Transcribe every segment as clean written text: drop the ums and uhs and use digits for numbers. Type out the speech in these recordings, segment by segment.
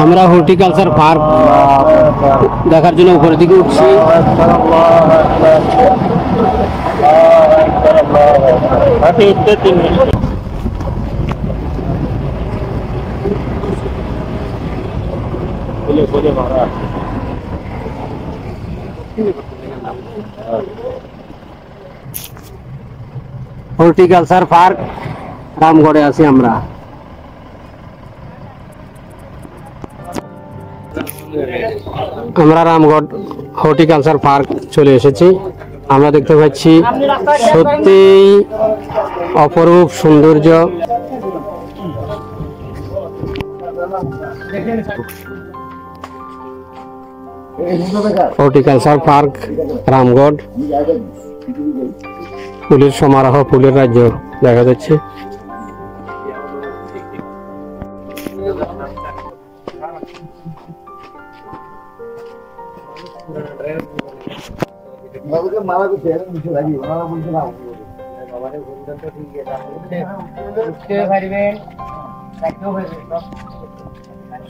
আমরা horticulture park দেখার জন্য উপরের দিকে উঠছি। হর্টিকালচার পার্ক রামগড়ে আছি আমরা। আমরা রামগড় হর্টিকালচার পার্ক চলে এসেছি। আমরা দেখতে পাচ্ছি সত্যি অপরূপ সৌন্দর্য। হর্টিকালচার পার্ক রামগড়, ফুলের সমারোহ, ফুলের রাজ্য দেখা যাচ্ছে।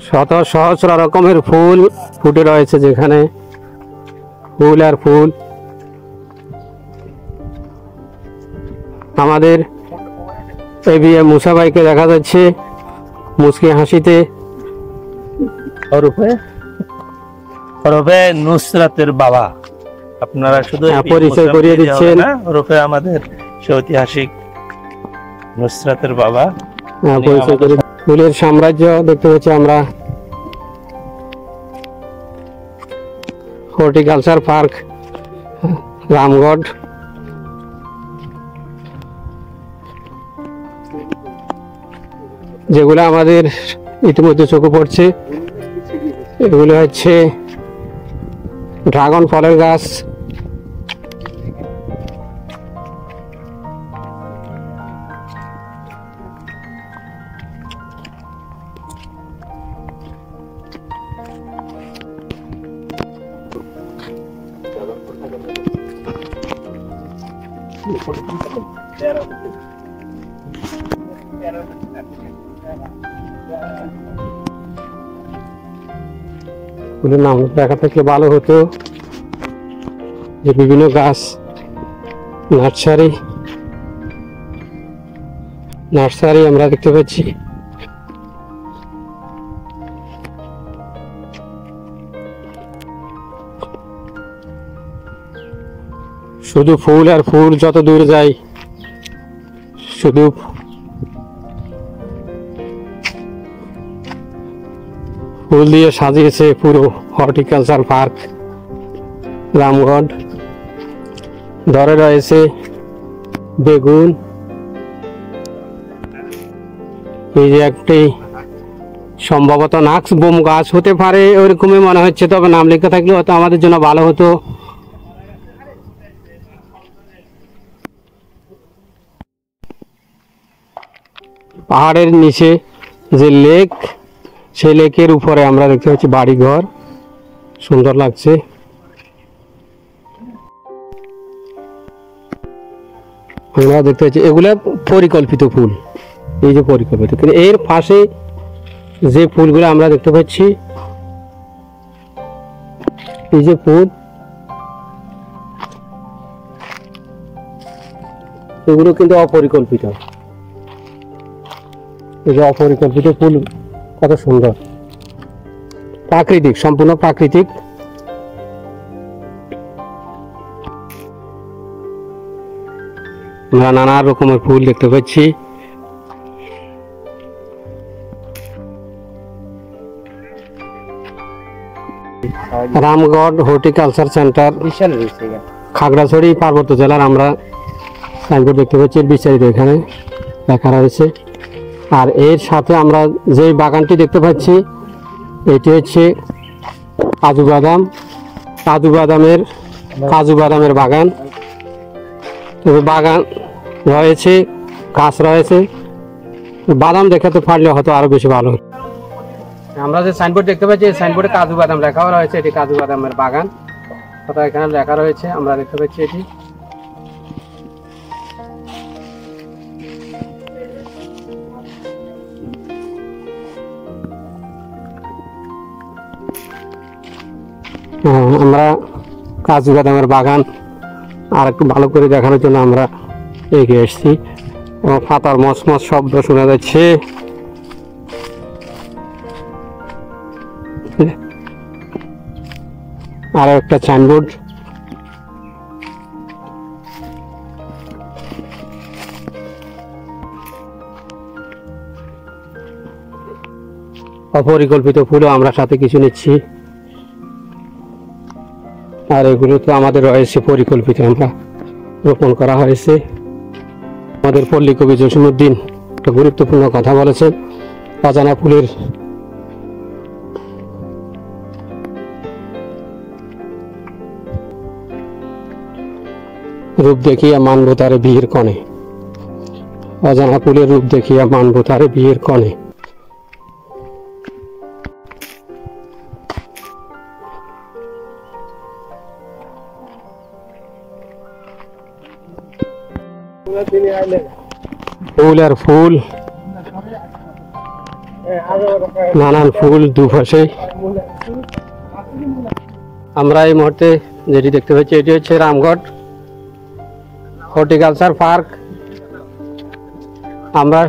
শত সহস্র রকমের ফুল ফুটে রয়েছে, যেখানে ফুল আর ফুল। আমাদের এবিএম মুসা ভাইকে দেখা যাচ্ছে মুচকি হাসিতে। ওরফে নুসরাতের বাবা, আপনারা শুধু পরিচয় করিয়ে দিচ্ছেন। ওরফে আমাদের ঐতিহাসিক নুসরাতের বাবা। পরিচয় করে ফুলের সাম্রাজ্য দেখতে পাচ্ছি আমরা। Horticulture park Ramgarh. যেগুলো আমাদের ইতিমধ্যে চোখে পড়ছে এগুলো হচ্ছে ড্রাগন ফলের গাছ। ফুলের নাম দেখা থাকলে ভালো হতো, যে বিভিন্ন গাছ নার্সারি আমরা দেখতে পাচ্ছি। শুধু ফুল আর ফুল, যত দূর যাই শুধু ফুল দিয়ে সাজিয়েছে পুরো হর্টিকালচার পার্ক রামগড়। ধরে রয়েছে বেগুন। এই যে একটি সম্ভবত নাক্স বোম গাছ হতে পারে, ওইরকমই মনে হচ্ছে, তবে নাম লেখা থাকলে হয়তো আমাদের জন্য ভালো হতো। পাহাড়ের নিচে যে লেক, সেই লেকের উপরে আমরা দেখতে পাচ্ছি বাড়িঘর, সুন্দর লাগছে। আমরা দেখতে পাচ্ছি এগুলা পরিকল্পিত ফুল, এই যে পরিকল্পিত, কিন্তু এর পাশে যে ফুলগুলো আমরা দেখতে পাচ্ছি, এই যে ফুল, এগুলো কিন্তু অপরিকল্পিত। এই যে অপরিকল্পিত ফুল কত সুন্দর, প্রাকৃতিক, সম্পূর্ণ প্রাকৃতিক। আমরা নানা রকমের ফুল দেখতে পাচ্ছি। রামগড় হর্টিকালচার সেন্টার, খাগড়াছড়ি পার্বত্য জেলার আমরা সাইনবোর্ড দেখতে পাচ্ছি, বিস্তারিত এখানে লেখা রয়েছে। আর এর সাথে আমরা যে বাগানটি দেখতে পাচ্ছি, এটি হচ্ছে কাজু বাদামের বাগান। তবে বাগান রয়েছে, গাছ রয়েছে, বাদাম দেখাতে পারলে হয়তো আরো বেশি ভালো হতো। আমরা যে সাইনবোর্ড দেখতে পাচ্ছি, সাইনবোর্ডে কাজু বাদাম লেখাও রয়েছে, এটি কাজু বাদামের বাগান কথা এখানে লেখা রয়েছে, আমরা দেখতে পাচ্ছি এটি। আমরা কাজু বাদামের বাগান আর একটু ভালো করে দেখানোর জন্য আমরা এগিয়ে এসেছি এবং পাতার মচমচ শব্দ শোনা যাচ্ছে। আরো একটা সাইনবোর্ড। অপরিকল্পিত ফুলও আমরা সাথে কিছু নিচ্ছি, আর এগুলো তো আমাদের রয়েছে পরিকল্পিত, আমরা রোপণ করা হয়েছে। আমাদের পল্লী কবি জসিমউদ্দিন একটা গুরুত্বপূর্ণ কথা বলেছেন, অজানা ফুলের রূপ দেখিয়া মানব তারে বিয়ের কনে, অজানা ফুলের রূপ দেখিয়া মানব তারে বিয়ের কনে। ফুল আর ফুল, নানান ফুল দুপাশে। আমরা এই মুহূর্তে যেটি দেখতে পাচ্ছি এটি হচ্ছে রামগড় হর্টিকালচার পার্ক। আমরা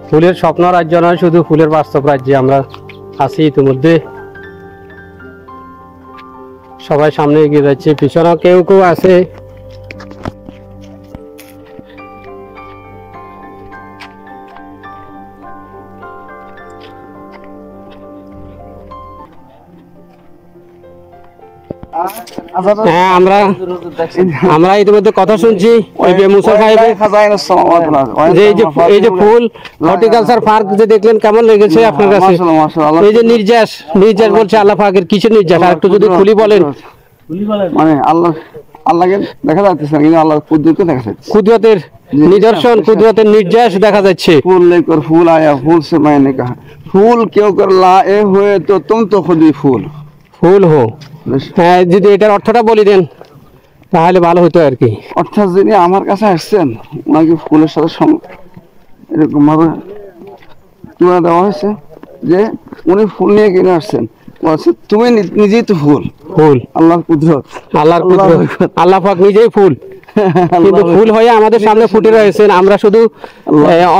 ফুলের স্বপ্ন রাজ্য নয়, শুধু ফুলের বাস্তব রাজ্যে আমরা আছি ইতিমধ্যে। সবাই সামনে এগিয়ে যাচ্ছে, পিছনে কেউ কেউ আছে। হ্যাঁ, আমরা ইতিমধ্যে কথা শুনছি মুসা সাহেবের যে এই যে ফুল হর্টিকালচার পার্ক যে দেখলেন, কেমন লেগেছে আপনার কাছে? এই যে নির্যাস বলছে আল্লাহ পাকের, কিসের নির্যাস আর একটু যদি খুলি বলেন। মানে আল্লাহকে দেখা যাচ্ছে না, কিন্তু আল্লাহর কুদরতকে দেখা যাচ্ছে, কুদরতের নিদর্শন, কুদরতের নির্যাস দেখা যাচ্ছে। फूल लेकर फूल आया, फूल से मैंने कहा फूल क्यों कर लाए हुए तो तुम तो खुद ही फूल ফুল হো। হ্যাঁ, যদি এটার অর্থটা বলি দেন তাহলে ভালো হতো আর কি। অর্থাৎ যিনি আমার কাছে আসছেন ওনাকে ফুলের সাথে এরকম ভাবে তুলনা দেওয়া হয়েছে যে উনি ফুল নিয়ে কিনে আসছেন, বলছে তুমি নিজেই তো ফুল। ফুল আল্লাহর কুদরত, আল্লাহর কুদরত, আল্লাহ পাক নিজেই ফুল, কিন্তু ফুল হয়ে আমাদের সামনে ফুটে রয়েছেন। আমরা শুধু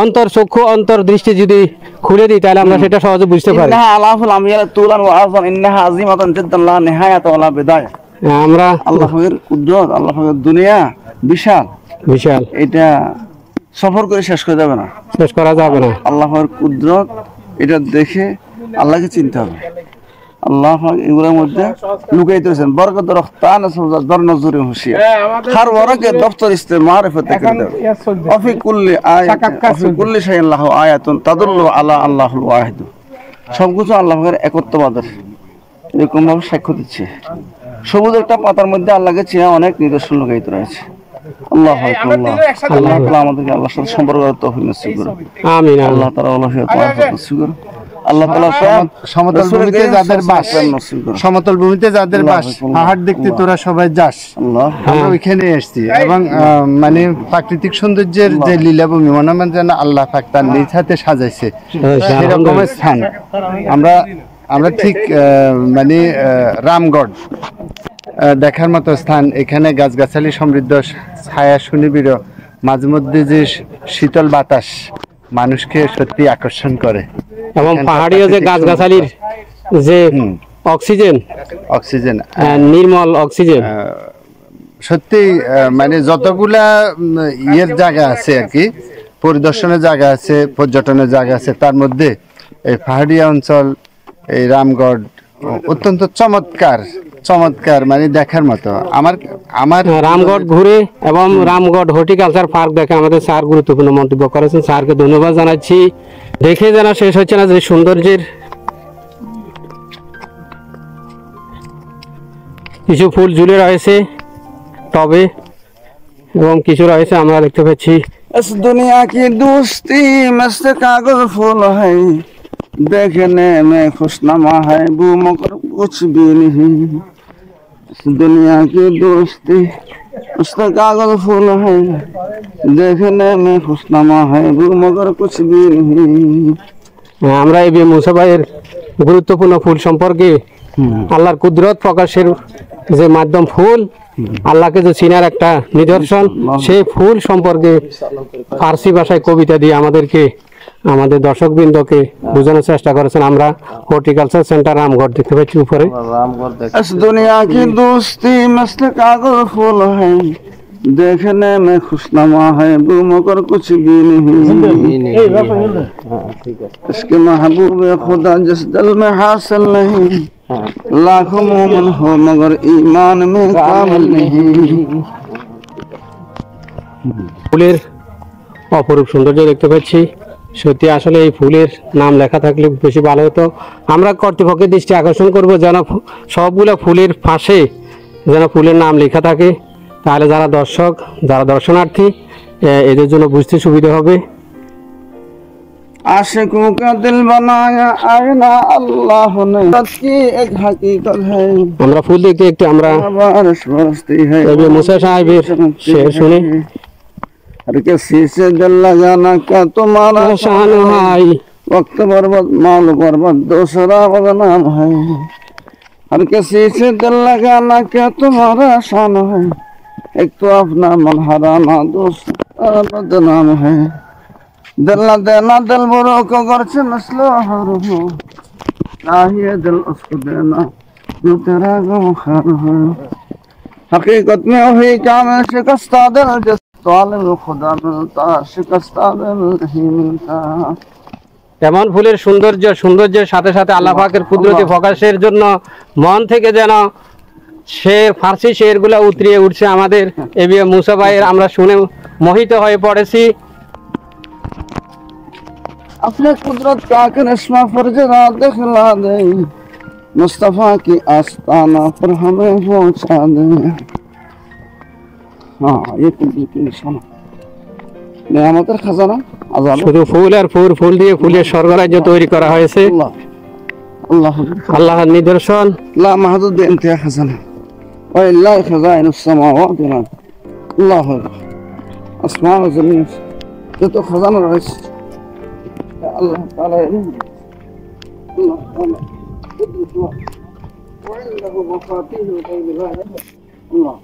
অন্তর চক্ষু অন্তর দৃষ্টি যদি খুলে দিই তাহলে আমরা সেটা সহজে বুঝতে পারি। ইন্নাহা আলাফুল আমিয়াল তুলান ওয়া আযম ইন্নাহা আযীমাতান জিদ্দান লা নিহায়াতা ওয়া লা বিদায়া। আমরা আল্লাহর কুদরত, আল্লাহর দুনিয়া বিশাল বিশাল, এটা সফর করে শেষ করা যাবে না, শেষ করা যাবে না। আল্লাহর কুদরত এটা দেখে আল্লাহকে চিনতে হবে। আল্লাহ পাক এগুলোর মধ্যে লুকাইতে হয়েছেন বরকত রখতান দর নজরে হুশিয়া হর ওয়ারাকে দফতর ইস্তে মারিফতে করে অফি কুল্লি আয়াত অফি কুল্লি শাইইন লাহু আয়াতুন তাদুল্লু আলা আল্লাহুল ওয়াহিদ। সবকিছু আল্লাহর একত্ববাদের এরকম ভাবে সাক্ষ্য দিচ্ছে। সবুজ একটা পাতার মধ্যে আল্লাহকে চেনা অনেক নিদর্শন লুকায়িত রয়েছে। আল্লাহ আল্লাহ তাআলা আমাদেরকে আল্লাহর সাথে সম্পর্ক করার তৌফিক নসিব করুন। আমিন। আল্লাহ তাআলা আল্লাহর তৌফিক নসিব করুন। আল্লাহ তাআলা সমতল ভূমিতে যাদের বাস, সমতল ভূমিতে যাদের বাস, পাহাড় দেখতে তোরা সবাই যাস, আমরা ওইখানে এসেছি এবং মানে প্রাকৃতিক সৌন্দর্যের যে লীলাভূমি মনে হয় যেন আল্লাহ পাক তার নিজ হাতে সাজাইছে সেরকমের স্থান। আমরা ঠিক মানে রামগড় দেখার মতো স্থান। এখানে গাছগাছালি সমৃদ্ধ, ছায়া সুনিবিড়, মাঝে মধ্যে যে শীতল বাতাস মানুষকে সত্যি আকর্ষণ করে, এবং পাহাড়ীয় যে গাছগাছালির যে অক্সিজেন নির্মল অক্সিজেন, সত্যি মানে যতগুলা ইয়ের জায়গা আছে আর কি, পরিদর্শনের জায়গা আছে, পর্যটনের জায়গা আছে, তার মধ্যে এই পাহাড়িয়া অঞ্চল, এই রামগড় অত্যন্ত চমৎকার মানে দেখার মতো। আমার রামগড় ঘুরে এবং রামগড় হর্টিকালচার পার্ক দেখে আমাদের স্যার গুরুত্বপূর্ণ মন্তব্য করেছেন, স্যারকে ধন্যবাদ জানাচ্ছি। দেখে জানা শেষ হচ্ছে না যে সৌন্দর্যের কিছু ফুল ঝুলে রয়েছে টবে এবং কিছু রয়েছে আমরা দেখতে পাচ্ছি। इस दुनिया की दोस्ती मस्त कागज फूल है, देखने में खुशनुमा है वो मगर कुछ भी नहीं। इस दुनिया की दोस्ती मस्त कागज फूल है, देखने में खुशनुमा है वो मगर कुछ भी नहीं। আমরা এই মুসা ভাইয়ের গুরুত্বপূর্ণ ফুল সম্পর্কে আল্লাহর কুদরত প্রকাশের যে মাধ্যম ফুল, আল্লাহকে যে চিনার একটা নিদর্শন, সেই ফুল সম্পর্কে ফার্সি ভাষায় কবিতা দিয়ে আমাদেরকে, আমাদের দর্শকবৃন্দকে বোঝানোর চেষ্টা করেছেন। আমরা হর্টিকালচার সেন্টার রামগড় দেখতে পাচ্ছি উপরে। इस दुनिया की दोस्ती मस्त कागज फूल है, देखने में खुशनुमा है वो मगर कुछ भी नहीं। इसके महबूब खुदा जिस दिल में हासिल नहीं, लाखों मोमिन हो मगर ईमान में कामिल नहीं। ফুলের অপরূপ সৌন্দর্য দেখতে পাচ্ছি। সত্যি আসলে এই ফুলের নাম লেখা থাকলে বেশি ভালো হতো। আমরা কর্তৃপক্ষের দৃষ্টি আকর্ষণ করব যেন সবগুলো ফুলের পাশে যেন ফুলের নাম লেখা থাকে, তাহলে যারা দর্শক, যারা দর্শনার্থী, এদের জন্য বুঝতে সুবিধা হবে। आशिकों का दिल बनाया आईना अल्लाह ने, की एक हकीकत है। আমরা ফুল দেখতে একটু আমরা बारिश बरसती है, এবি মুসা সাহেবের শের শুনি। हर किसी से दिल लगाना क्या तुम्हारा শান হাই वक्त बर्बाद माल बर्बाद दूसरा बदनाम है। हर किसी से दिल लगाना क्या तुम्हारा शान है, एक तो अपना मन हराना दूसरा बदनाम है। दिल न देना दिल बुरों को गर्चे मसलो हर हो, चाहिए दिल उसको देना जो तेरा गमखार है। हकीकत में वही काम है शिकस्ता दिल जिस तालिब खुदा मिलता, शिकस्ता दिल नहीं मिलता। এমন ফুলের সৌন্দর্যের সাথে সাথে আল্লাহ পাকের কুদরতি প্রকাশের জন্য মন থেকে যেন সে ফার্সি শেরগুলো উতরিয়ে উঠছে আমাদের এবি মুসা ভাইয়ের, আমরা শুনে মোহিত হয়ে পড়েছি। अपने कुदरत का करिश्मा फरजरा दिखला दे, मुस्तफा की आस्ताना पर हमें पहुंचा दे। हाँ, ये कुदरत की निशाना नेमतेर खजाना आजाद শুধু ফুল আর ফুল, ফুল দিয়ে ফুলের স্বর্গরাজ্য তৈরি করা হয়েছে। अल्लाह अल्लाह আল্লাহর নিদর্শন। لا محدود بانتهاء خزانه ولله خزائن السماوات والارض الله اسماء وزمين تو خزانه الرئيس الله تعالى الله تعالى وعنده مفاتيح الغيب لا يعلمها الله